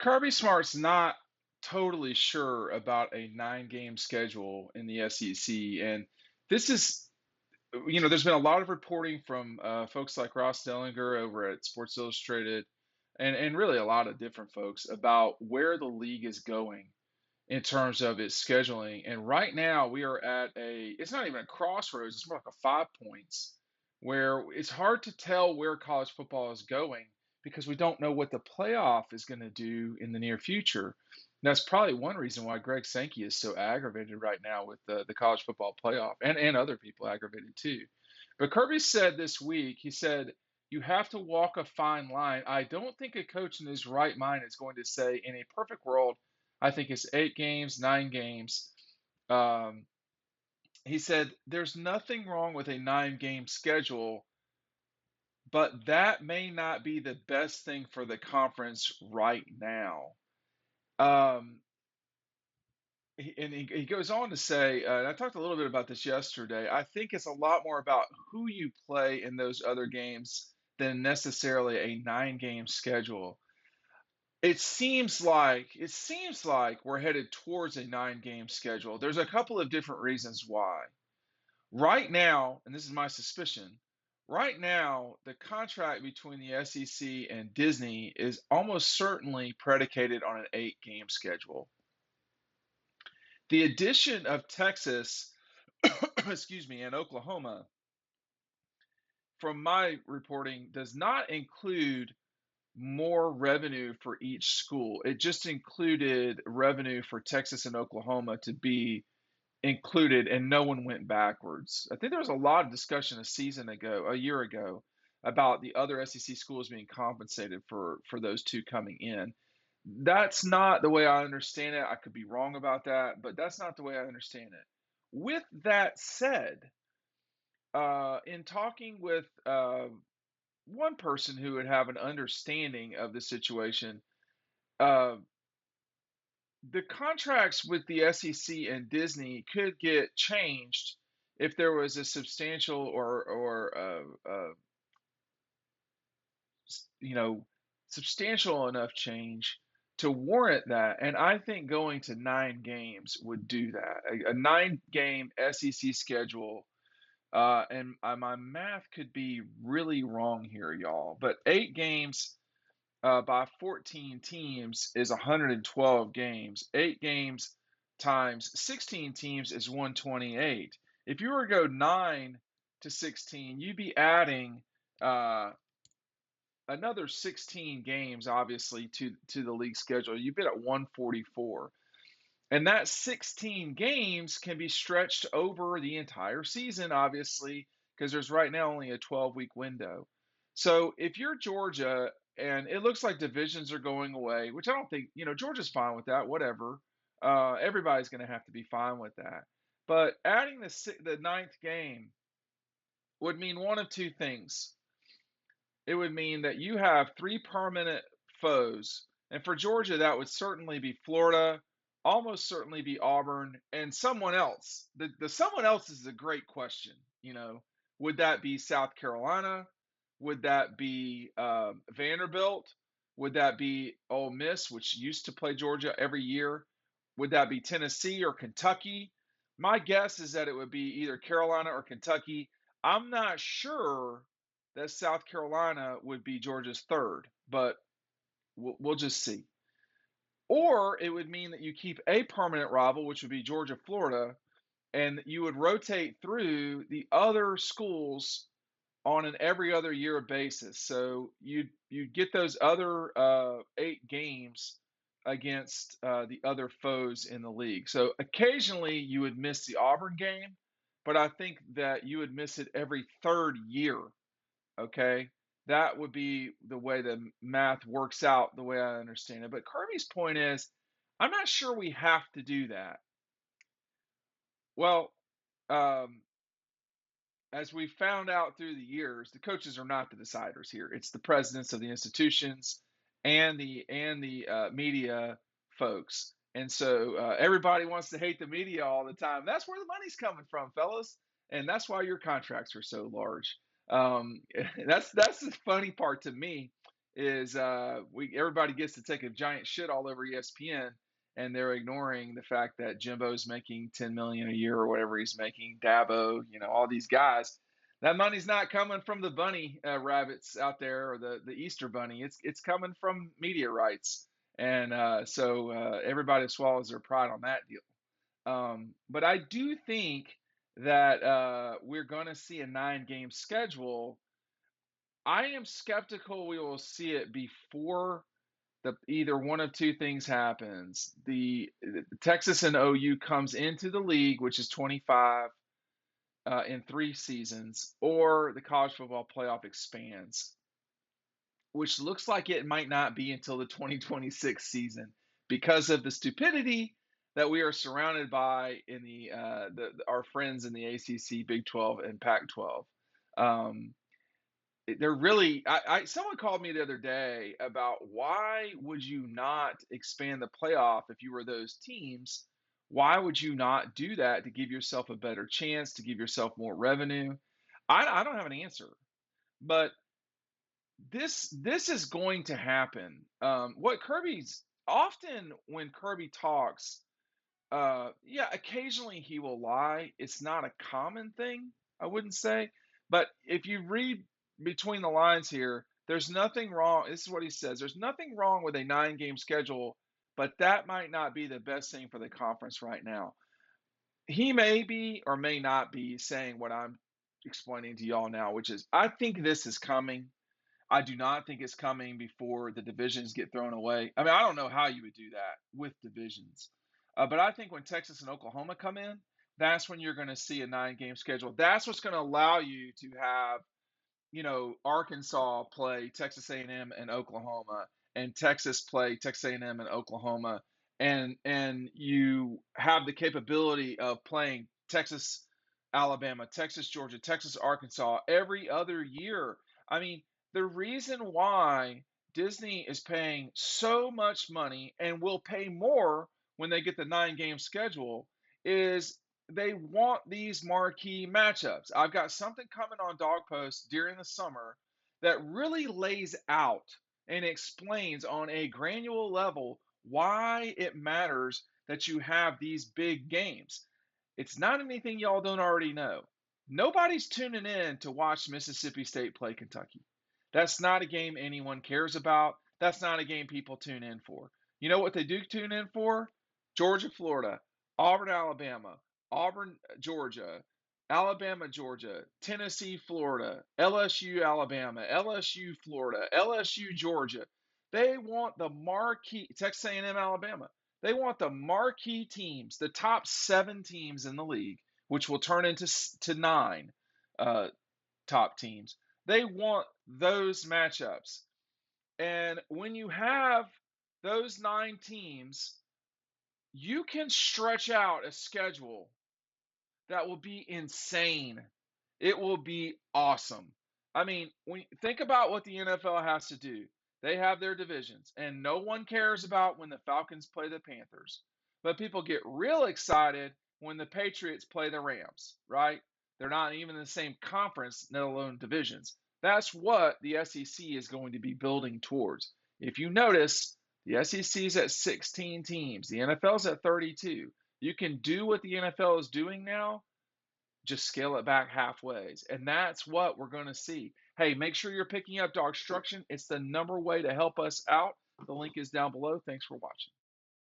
Kirby Smart's not totally sure about a 9 game schedule in the SEC. And this is, there's been a lot of reporting from folks like Ross Dellinger over at Sports Illustrated and really a lot of different folks about where the league is going in terms of its scheduling. And right now we are at it's not even a crossroads, it's more like a 5 points where it's hard to tell where college football is going because we don't know what the playoff is going to do in the near future. And that's probably one reason why Greg Sankey is so aggravated right now with the college football playoff and other people aggravated too. But Kirby said this week, he said, you have to walk a fine line. I don't think a coach in his right mind is going to say, in a perfect world, I think it's 8 games, 9 games. Um, he said, there's nothing wrong with a 9 game schedule, but that may not be the best thing for the conference right now. Um, and he goes on to say, and I talked a little bit about this yesterday. I think it's a lot more about who you play in those other games than necessarily a 9 game schedule. It seems like we're headed towards a 9 game schedule. There's a couple of different reasons why. Right now, and this is my suspicion, right now the contract between the SEC and Disney is almost certainly predicated on an 8 game schedule. The addition of Texas, excuse me, and Oklahoma, from my reporting, does not include more revenue for each school. It just included revenue for Texas and Oklahoma to be included, and no one went backwards. I think there was a lot of discussion a year ago, about the other SEC schools being compensated for those two coming in. That's not the way I understand it. I could be wrong about that, but that's not the way I understand it. With that said, in talking with one person who would have an understanding of the situation, uh, the contracts with the SEC and Disney could get changed if there was a substantial or you know substantial enough change to warrant that. And I think going to 9 games would do that. A 9 game SEC schedule. And my math could be really wrong here, y'all. But 8 games by 14 teams is 112 games. 8 games times 16 teams is 128. If you were to go 9 to 16, you'd be adding uh, another 16 games, obviously, to the league schedule. You've been at 144. And that 16 games can be stretched over the entire season, obviously, because there's right now only a 12-week window. So if you're Georgia and it looks like divisions are going away, which I don't think, Georgia's fine with that, whatever. Everybody's going to have to be fine with that. But adding the ninth game would mean one of two things. It would mean that you have three permanent foes. And for Georgia, that would certainly be Florida, almost certainly be Auburn, and someone else. The someone else is a great question. Would that be South Carolina? Would that be Vanderbilt? Would that be Ole Miss, which used to play Georgia every year? Would that be Tennessee or Kentucky? My guess is that it would be either Carolina or Kentucky. I'm not sure that South Carolina would be Georgia's third, but we'll just see. Or it would mean that you keep a permanent rival, which would be Georgia, Florida, and you would rotate through the other schools on an every other year basis. So you'd get those other 8 games against the other foes in the league. So occasionally you would miss the Auburn game, but I think that you would miss it every third year. Okay, that would be the way the math works out, the way I understand it. But Kirby's point is, I'm not sure we have to do that. Well, um, as we found out through the years, the coaches are not the deciders here. It's the presidents of the institutions and the media folks. And so everybody wants to hate the media all the time. That's where the money's coming from, fellas, and that's why your contracts are so large. Um, that's the funny part to me is everybody gets to take a giant shit all over ESPN, and they're ignoring the fact that Jimbo's making 10 million a year or whatever he's making, Dabo, all these guys. That money's not coming from the bunny rabbits out there or the Easter bunny. It's coming from media rights, and so everybody swallows their pride on that deal. But I do think that we're going to see a 9-game schedule. I am skeptical we will see it before either one of two things happens. The Texas and OU comes into the league, which is 25 in 3 seasons, or the college football playoff expands, which looks like it might not be until the 2026 season because of the stupidity that we are surrounded by in our friends in the ACC, Big 12, and Pac-12. They're really. Someone called me the other day about why would you not expand the playoff if you were those teams? Why would you not do that to give yourself a better chance, to give yourself more revenue? I don't have an answer, but this is going to happen. What Kirby's often when Kirby talks, yeah, occasionally he will lie. It's not a common thing, I wouldn't say. But if you read between the lines here, there's nothing wrong. This is what he says. There's nothing wrong with a 9-game schedule, but that might not be the best thing for the conference right now. He may be or may not be saying what I'm explaining to y'all now, which is I think this is coming. I do not think it's coming before the divisions get thrown away. I mean, I don't know how you would do that with divisions. But I think when Texas and Oklahoma come in, that's when you're going to see a 9-game schedule. That's what's going to allow you to have, Arkansas play Texas A&M and Oklahoma, and Texas play Texas A&M and Oklahoma, and you have the capability of playing Texas, Alabama, Texas, Georgia, Texas, Arkansas every other year. I mean, the reason why Disney is paying so much money and will pay more when they get the 9-game schedule is they want these marquee matchups. I've got something coming on Dog Post during the summer that really lays out and explains on a granular level why it matters that you have these big games. It's not anything y'all don't already know. Nobody's tuning in to watch Mississippi State play Kentucky. That's not a game anyone cares about. That's not a game people tune in for. You know what they do tune in for? Georgia, Florida, Auburn, Alabama, Auburn, Georgia, Alabama, Georgia, Tennessee, Florida, LSU, Alabama, LSU, Florida, LSU, Georgia. They want the marquee Texas A&M, Alabama. They want the marquee teams, the top 7 teams in the league, which will turn into 9 uh, top teams. They want those matchups. And when you have those 9 teams, you can stretch out a schedule that will be insane. It will be awesome. I mean, when think about what the NFL has to do. They have their divisions, and no one cares about when the Falcons play the Panthers. But people get real excited when the Patriots play the Rams, right? They're not even in the same conference, let alone divisions. That's what the SEC is going to be building towards. If you notice, the SEC is at 16 teams, the NFL is at 32. You can do what the NFL is doing now, just scale it back halfways. And that's what we're going to see. Hey, make sure you're picking up DAWGSTRUCTION. It's the number way to help us out. The link is down below. Thanks for watching.